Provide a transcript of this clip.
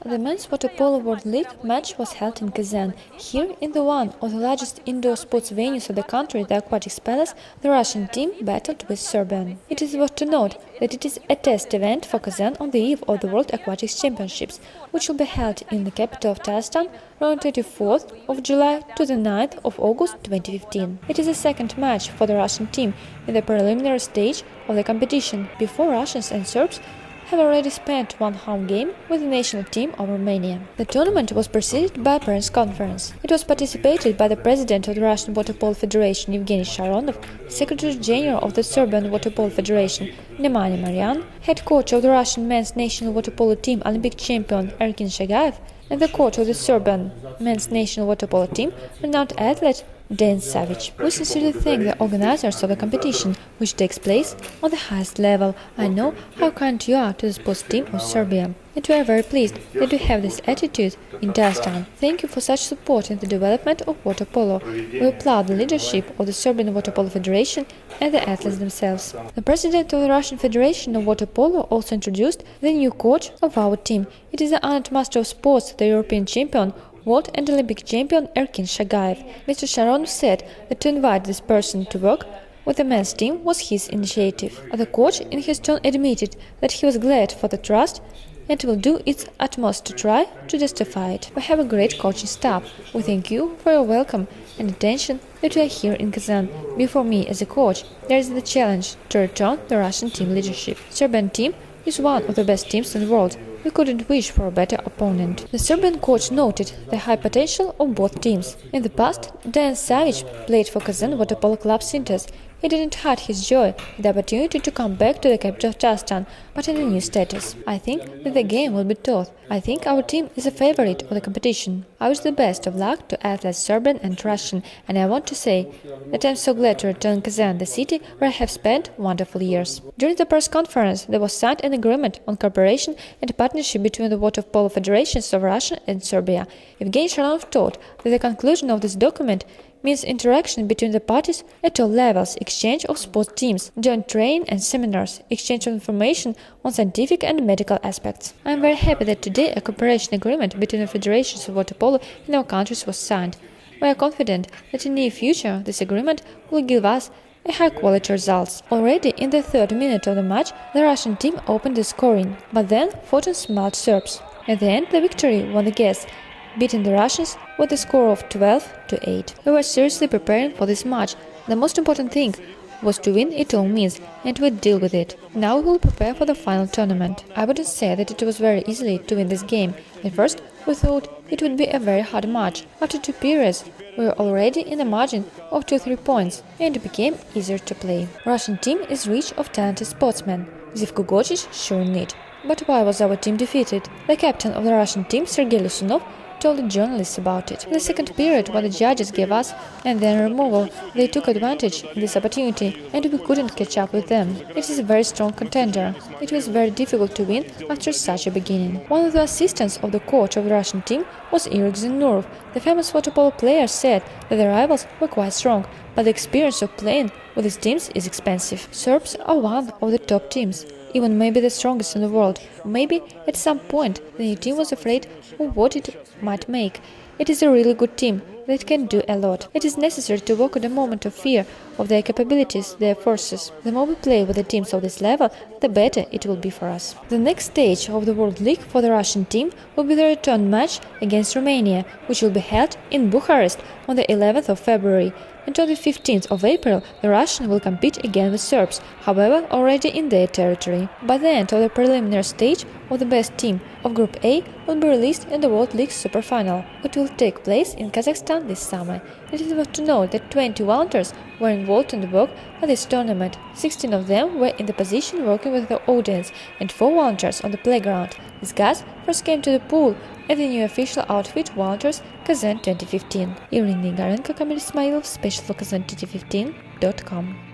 The Men's Water Polo World League match was held in Kazan. Here, in the one of the largest indoor sports venues of the country, the Aquatics Palace, the Russian team battled with Serbia. It is worth to note that it is a test event for Kazan on the eve of the World Aquatics Championships, which will be held in the capital of Kazakhstan from 24th of July to the 9th of August 2015. It is the second match for the Russian team in the preliminary stage of the competition, before Russians and Serbs have already spent one home game with the national team of Romania. The tournament was preceded by a press conference. It was participated by the president of the Russian Water Polo Federation, Evgeny Sharonov, Secretary General of the Serbian Water Polo Federation, Nemanja Marjan, head coach of the Russian men's national water polo team, Olympic champion Erkin Shagayev, and the coach of the Serbian men's national water polo team, renowned athlete Dan Savic. We sincerely thank the organizers of the competition, which takes place on the highest level. I know how kind you are to the sports team of Serbia, and we are very pleased that you have this attitude in Kazakhstan. Thank you for such support in the development of water polo. We applaud the leadership of the Serbian Water Polo Federation and the athletes themselves. The president of the Russian Federation of Water Polo also introduced the new coach of our team. It is the honored master of sports, the European champion, world and Olympic champion Erkin Shagayev. Mr. Sharonov said that to invite this person to work with the men's team was his initiative. The coach in his turn admitted that he was glad for the trust and will do its utmost to try to justify it. We have a great coaching staff. We thank you for your welcome and attention that you are here in Kazan. Before me as a coach, there is the challenge to return the Russian team leadership. Serbian team is one of the best teams in the world. We couldn't wish for a better opponent. The Serbian coach noted the high potential of both teams. In the past, Dan Savic played for Kazan Water Polo Club Sinters. He didn't hide his joy with the opportunity to come back to the capital of Kazakhstan, but in a new status. I think that the game will be tough. I think our team is a favorite of the competition. I wish the best of luck to athletes Serbian and Russian, and I want to say that I'm so glad to return Kazan, the city where I have spent wonderful years. During the press conference, there was signed an agreement on cooperation and partnership between the water polo federations of Russia and Serbia. Evgeny Sharonov told that the conclusion of this document means interaction between the parties at all levels, exchange of sports teams, joint training and seminars, exchange of information on scientific and medical aspects. I am very happy that today a cooperation agreement between the federations of water polo in our countries was signed. We are confident that in the near future this agreement will give us high-quality results. Already in the third minute of the match, the Russian team opened the scoring, but then Fortune smiled Serbs. At the end, the victory won the guests, beating the Russians with a score of 12-8. We were seriously preparing for this match. The most important thing was to win at all means, and we deal with it. Now we will prepare for the final tournament. I wouldn't say that it was very easy to win this game. At first, we thought it would be a very hard match. After 2 periods, we were already in a margin of 2-3 points, and it became easier to play. Russian team is rich of talented sportsmen. Zivko Gocic showing it. But why was our team defeated? The captain of the Russian team, Sergei Lysunov, told the journalists about it. In the second period, what the judges gave us and then removal, they took advantage of this opportunity and we couldn't catch up with them. It is a very strong contender. It was very difficult to win after such a beginning. One of the assistants of the coach of the Russian team was Irik Zenurov. The famous water polo player said that the rivals were quite strong, but the experience of playing with these teams is expensive. Serbs are one of the top teams, even maybe the strongest in the world. Maybe at some point the new team was afraid of what it might make. It is a really good team that can do a lot. It is necessary to work at a moment of fear of their capabilities, their forces. The more we play with the teams of this level, the better it will be for us. The next stage of the World League for the Russian team will be the return match against Romania, which will be held in Bucharest on the 11th of February. And on the 15th of April, the Russian will compete again with Serbs, however, already in their territory. By the end of the preliminary stage of the best team of Group A will be released in the World League Super Final, which will take place in Kazakhstan this summer. It is worth to note that 20 volunteers were involved in the work of this tournament. 16 of them were in the position working with the audience and 4 volunteers on the playground. These guys first came to the pool at the new official outfit Volunteers Kazan 2015. Irina Igarenko, Kamil Ismailov, special for Kazan 2015.com.